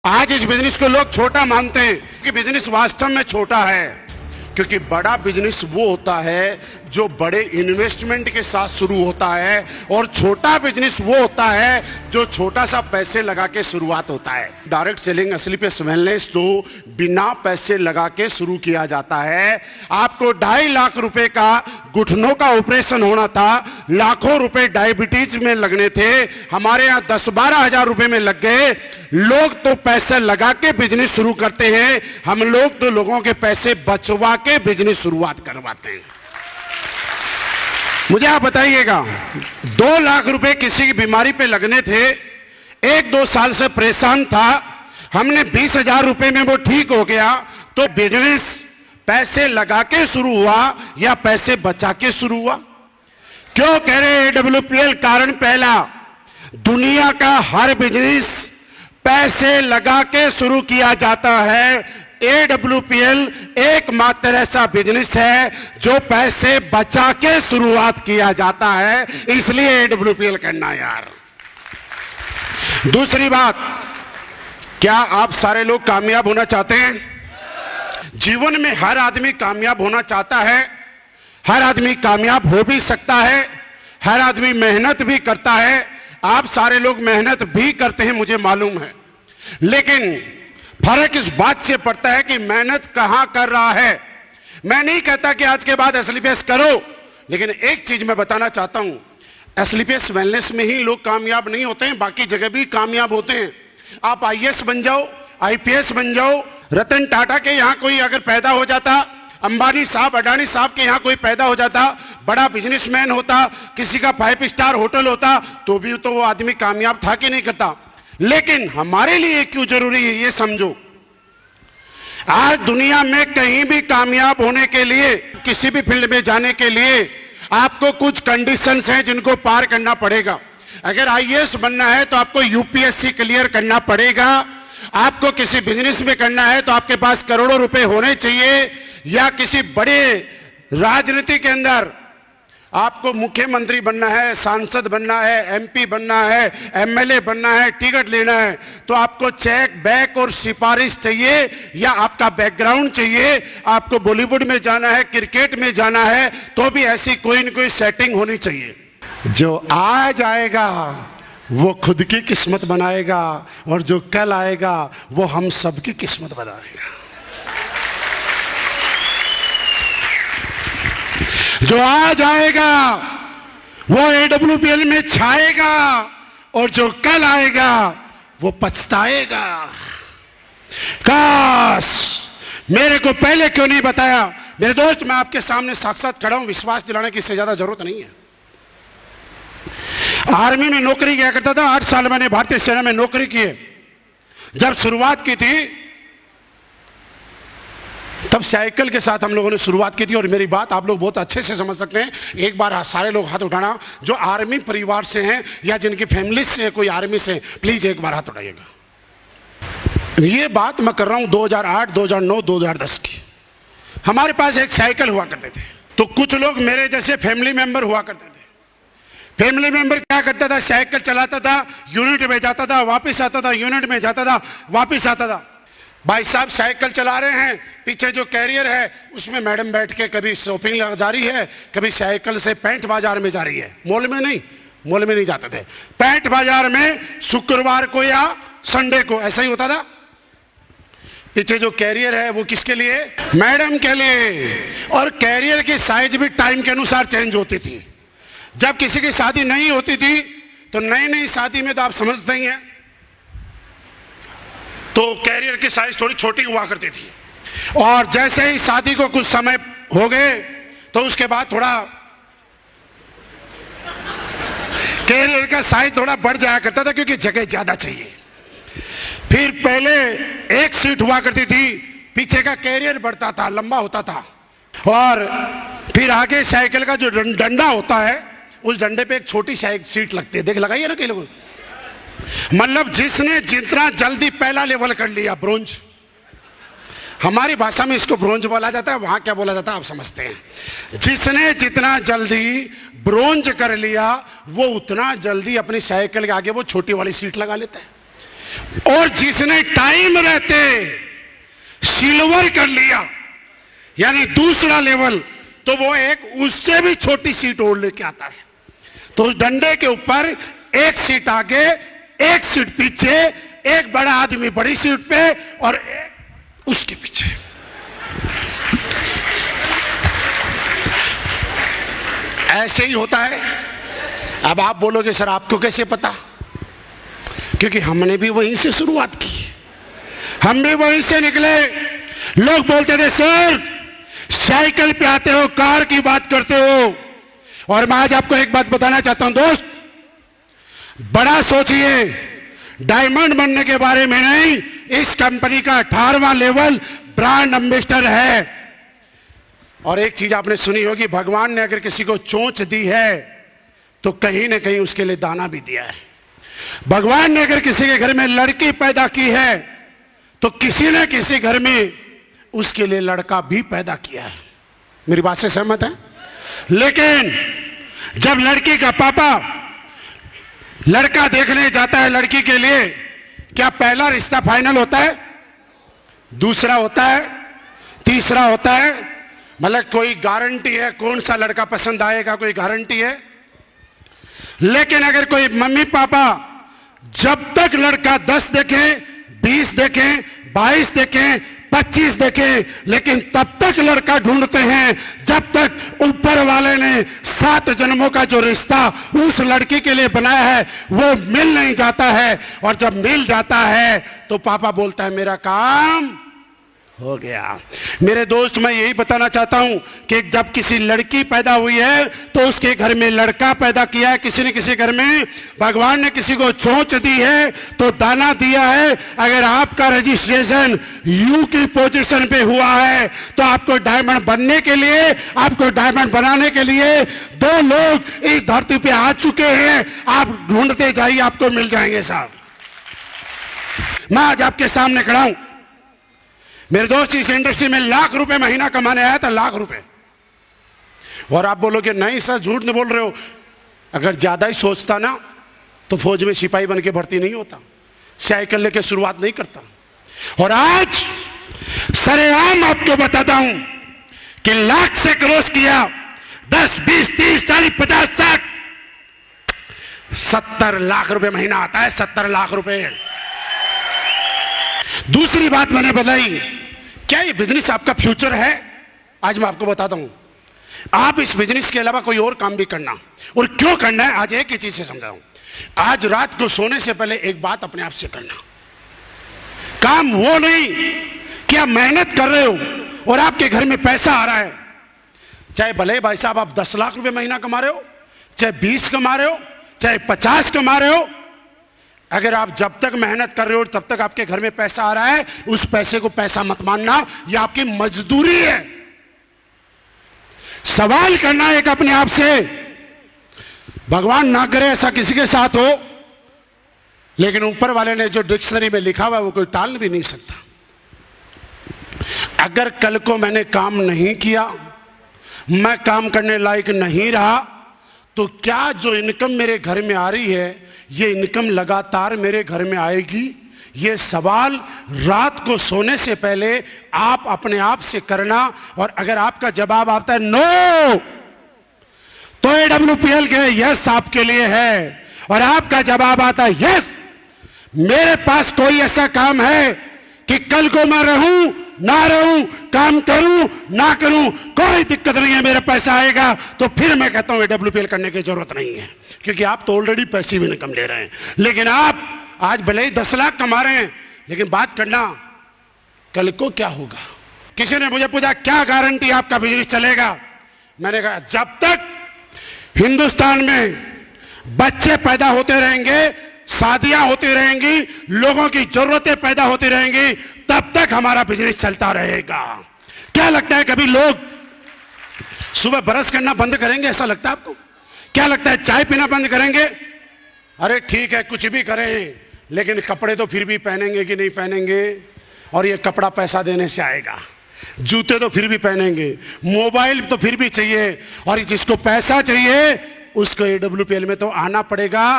आज इस बिजनेस को लोग छोटा मानते हैं कि बिजनेस वास्तव में छोटा है, क्योंकि बड़ा बिजनेस वो होता है जो बड़े इन्वेस्टमेंट के साथ शुरू होता है, और छोटा बिजनेस वो होता है जो छोटा सा पैसे लगा के शुरुआत होता है। डायरेक्ट सेलिंग एसलीपीएस वेलनेस तो बिना पैसे लगा के शुरू किया जाता है। आपको 2.5 लाख रुपए का घुटनों का ऑपरेशन होना था, लाखों रुपए डायबिटीज में लगने थे, हमारे यहाँ 10-12 हजार रुपए में लग गए। लोग तो पैसे लगा के बिजनेस शुरू करते हैं, हम लोग तो लोगों के पैसे बचवा के बिजनेस शुरुआत करवाते हैं। मुझे आप बताइएगा, 2 लाख रुपए किसी की बीमारी पे लगने थे, 1-2 साल से परेशान था, हमने 20,000 रुपए में वो ठीक हो गया। तो बिजनेस पैसे लगा के शुरू हुआ या पैसे बचा के शुरू हुआ? क्यों कह रहे AWPL? कारण पहला, दुनिया का हर बिजनेस पैसे लगा के शुरू किया जाता है। AWPL एकमात्र ऐसा बिजनेस है जो पैसे बचा के शुरुआत किया जाता है, इसलिए AWPL करना यार। दूसरी बात, क्या आप सारे लोग कामयाब होना चाहते हैं? जीवन में हर आदमी कामयाब होना चाहता है, हर आदमी कामयाब हो भी सकता है, हर आदमी मेहनत भी करता है। आप सारे लोग मेहनत भी करते हैं, मुझे मालूम है, लेकिन फर्क इस बात से पड़ता है कि मेहनत कहां कर रहा है। मैं नहीं कहता कि आज के बाद एसलीपीएस करो, लेकिन एक चीज मैं बताना चाहता हूं, एसलीपीएस वेलनेस में ही लोग कामयाब नहीं होते हैं, बाकी जगह भी कामयाब होते हैं। आप आईएएस बन जाओ, आईपीएस बन जाओ, रतन टाटा के यहां कोई अगर पैदा हो जाता, अंबानी साहब, अडानी साहब के यहां कोई पैदा हो जाता, बड़ा बिजनेसमैन होता, किसी का 5 स्टार होटल होता, तो भी तो वो आदमी कामयाब था कि नहीं करता। लेकिन हमारे लिए क्यों जरूरी है ये समझो। आज दुनिया में कहीं भी कामयाब होने के लिए, किसी भी फील्ड में जाने के लिए आपको कुछ कंडीशंस हैं जिनको पार करना पड़ेगा। अगर आईएएस बनना है तो आपको यूपीएससी क्लियर करना पड़ेगा। आपको किसी बिजनेस में करना है तो आपके पास करोड़ों रुपए होने चाहिए, या किसी बड़े राजनीति के अंदर आपको मुख्यमंत्री बनना है, सांसद बनना है, एमपी बनना है, एमएलए बनना है, टिकट लेना है, तो आपको चेक बैक और सिफारिश चाहिए, या आपका बैकग्राउंड चाहिए। आपको बॉलीवुड में जाना है, क्रिकेट में जाना है, तो भी ऐसी कोई न कोई सेटिंग होनी चाहिए। जो आज आएगा वो खुद की किस्मत बनाएगा, और जो कल आएगा वो हम सबकी किस्मत बनाएगा। जो आज आएगा वो AWPL में छाएगा, और जो कल आएगा वो पछताएगा। काश मेरे को पहले क्यों नहीं बताया। मेरे दोस्त, मैं आपके सामने साक्षात खड़ा हूं, विश्वास दिलाने की इससे ज्यादा जरूरत नहीं है। आर्मी में नौकरी किया करता था, 8 साल मैंने भारतीय सेना में नौकरी की है। जब शुरुआत की थी तब साइकिल के साथ हम लोगों ने शुरुआत की थी, और मेरी बात आप लोग बहुत अच्छे से समझ सकते हैं। एक बार सारे लोग हाथ उठाना जो आर्मी परिवार से हैं या जिनकी फैमिली से कोई आर्मी से, प्लीज एक बार हाथ उठाइएगा। ये बात मैं कर रहा हूं 2008, 2009, 2010 की। हमारे पास एक साइकिल हुआ करते थे, तो कुछ लोग मेरे जैसे फैमिली मेंबर हुआ करते थे। फैमिली मेंबर क्या करता था, साइकिल चलाता था, यूनिट में जाता था, वापिस आता था, यूनिट में जाता था, वापिस आता था। भाई साहब साइकिल चला रहे हैं, पीछे जो कैरियर है उसमें मैडम बैठ के कभी शॉपिंग जा रही है, कभी साइकिल से पैंट बाजार में जा रही है। मॉल में नहीं जाते थे, पैंट बाजार में शुक्रवार को या संडे को, ऐसा ही होता था। पीछे जो कैरियर है वो किसके लिए? मैडम के लिए। और कैरियर की साइज भी टाइम के अनुसार चेंज होती थी। जब किसी की शादी नहीं होती थी तो नई शादी में तो आप समझते ही हैं, तो कैरियर की साइज थोड़ी छोटी हुआ करती थी, और जैसे ही शादी को कुछ समय हो गए तो उसके बाद थोड़ा कैरियर का साइज थोड़ा बढ़ जाया करता था, क्योंकि जगह ज्यादा चाहिए। फिर पहले एक सीट हुआ करती थी, पीछे का कैरियर बढ़ता था, लंबा होता था, और फिर आगे साइकिल का जो डंडा होता है उस डंडे पे एक छोटी सीट लगती है। देख लगाइए ना कई लोगों, मतलब जिसने जितना जल्दी पहला लेवल कर लिया, ब्रोंज, हमारी भाषा में इसको ब्रोंज बोला जाता है, वहां क्या बोला जाता है आप समझते हैं। जिसने जितना जल्दी ब्रोंज कर लिया वो उतना जल्दी अपनी साइकिल के आगे वो छोटी वाली सीट लगा लेता है। और जिसने टाइम रहते सिल्वर कर लिया, यानी दूसरा लेवल, तो वो एक उससे भी छोटी सीट और लेके आता है। तो उस डंडे के ऊपर एक सीट आगे, एक सीट पीछे, एक बड़ा आदमी बड़ी सीट पे और एक उसके पीछे। ऐसे ही होता है। अब आप बोलोगे सर आपको कैसे पता? क्योंकि हमने भी वहीं से शुरुआत की, हम भी वहीं से निकले। लोग बोलते थे सर साइकिल पे आते हो, कार की बात करते हो। और मैं आज आपको एक बात बताना चाहता हूं दोस्त, बड़ा सोचिए, डायमंड बनने के बारे में नहीं, इस कंपनी का 18वां लेवल ब्रांड एम्बेसडर है। और एक चीज आपने सुनी होगी, भगवान ने अगर किसी को चोंच दी है तो कहीं ना कहीं उसके लिए दाना भी दिया है। भगवान ने अगर किसी के घर में लड़की पैदा की है तो किसी न किसी घर में उसके लिए लड़का भी पैदा किया है। मेरी बात से सहमत है? लेकिन जब लड़की का पापा लड़का देखने जाता है लड़की के लिए, क्या पहला रिश्ता फाइनल होता है? दूसरा होता है? तीसरा होता है? मतलब कोई गारंटी है कौन सा लड़का पसंद आएगा? कोई गारंटी है? लेकिन अगर कोई मम्मी पापा जब तक लड़का 10 देखें, 20 देखें, 22 देखें, 25 देखें, लेकिन तब तक लड़का ढूंढते हैं जब तक ऊपर वाले ने 7 जन्मों का जो रिश्ता उस लड़की के लिए बनाया है वो मिल नहीं जाता है। और जब मिल जाता है तो पापा बोलता है मेरा काम हो गया। मेरे दोस्त, मैं यही बताना चाहता हूं कि जब किसी लड़की पैदा हुई है तो उसके घर में लड़का पैदा किया है किसी न किसी घर में। भगवान ने किसी को चोंच दी है तो दाना दिया है। अगर आपका रजिस्ट्रेशन यू की पोजीशन पे हुआ है तो आपको डायमंड बनने के लिए, आपको डायमंड बनाने के लिए 2 लोग इस धरती पे आ चुके हैं। आप ढूंढते जाइए, आपको मिल जाएंगे साहब। मैं आज आपके सामने खड़ा हूं। मेरे दोस्त, इस इंडस्ट्री में लाख रुपए महीना कमाने आया था, लाख रुपए। और आप बोलोगे नहीं सर झूठ नहीं बोल रहे हो। अगर ज्यादा ही सोचता ना तो फौज में सिपाही बन के भर्ती नहीं होता, साइकिल लेके शुरुआत नहीं करता। और आज सरेआम आपको बताता हूं कि लाख से क्रॉस किया, 10, 20, 30, 40, 50, 60, 70 लाख रुपए महीना आता है। 70 लाख रुपए। दूसरी बात मैंने बताई, क्या ये बिजनेस आपका फ्यूचर है? आज मैं आपको बताता हूं। आप इस बिजनेस के अलावा कोई और काम भी करना, और क्यों करना है आज एक ही चीज से समझाऊं। आज रात को सोने से पहले एक बात अपने आप से करना। काम वो नहीं कि आप मेहनत कर रहे हो और आपके घर में पैसा आ रहा है, चाहे भले भाई साहब आप 10 लाख रुपए महीना कमा रहे हो, चाहे 20 कमा रहे हो, चाहे 50 कमा रहे हो। अगर आप जब तक मेहनत कर रहे हो तब तक आपके घर में पैसा आ रहा है, उस पैसे को पैसा मत मानना, यह आपकी मजदूरी है। सवाल करना एक अपने आप से, भगवान ना करे ऐसा किसी के साथ हो, लेकिन ऊपर वाले ने जो डिक्शनरी में लिखा हुआ है वो कोई टाल भी नहीं सकता। अगर कल को मैंने काम नहीं किया, मैं काम करने लायक नहीं रहा, तो क्या जो इनकम मेरे घर में आ रही है ये इनकम लगातार मेरे घर में आएगी? ये सवाल रात को सोने से पहले आप अपने आप से करना। और अगर आपका जवाब आता है नो, तो AWPL के यस आपके लिए है। और आपका जवाब आता है यस, मेरे पास कोई ऐसा काम है कि कल को मैं रहूं ना रहूं, काम करूं ना करूं, कोई दिक्कत नहीं है, मेरा पैसा आएगा, तो फिर मैं कहता हूं AWPL करने की जरूरत नहीं है। क्योंकि आप तो ऑलरेडी पैसिव इनकम ले रहे हैं। लेकिन आप आज भले ही 10 लाख कमा रहे हैं, लेकिन बात करना कल को क्या होगा। किसी ने मुझे पूछा क्या गारंटी आपका बिजनेस चलेगा? मैंने कहा जब तक हिंदुस्तान में बच्चे पैदा होते रहेंगे, शादियां होती रहेंगी, लोगों की जरूरतें पैदा होती रहेंगी, तब तक हमारा बिजनेस चलता रहेगा। क्या लगता है कभी लोग सुबह ब्रश करना बंद करेंगे? ऐसा लगता है आपको? क्या लगता है चाय पीना बंद करेंगे? अरे ठीक है कुछ भी करें, लेकिन कपड़े तो फिर भी पहनेंगे कि नहीं पहनेंगे? और ये कपड़ा पैसा देने से आएगा, जूते तो फिर भी पहनेंगे, मोबाइल तो फिर भी चाहिए, और जिसको पैसा चाहिए उसको AWPL में तो आना पड़ेगा।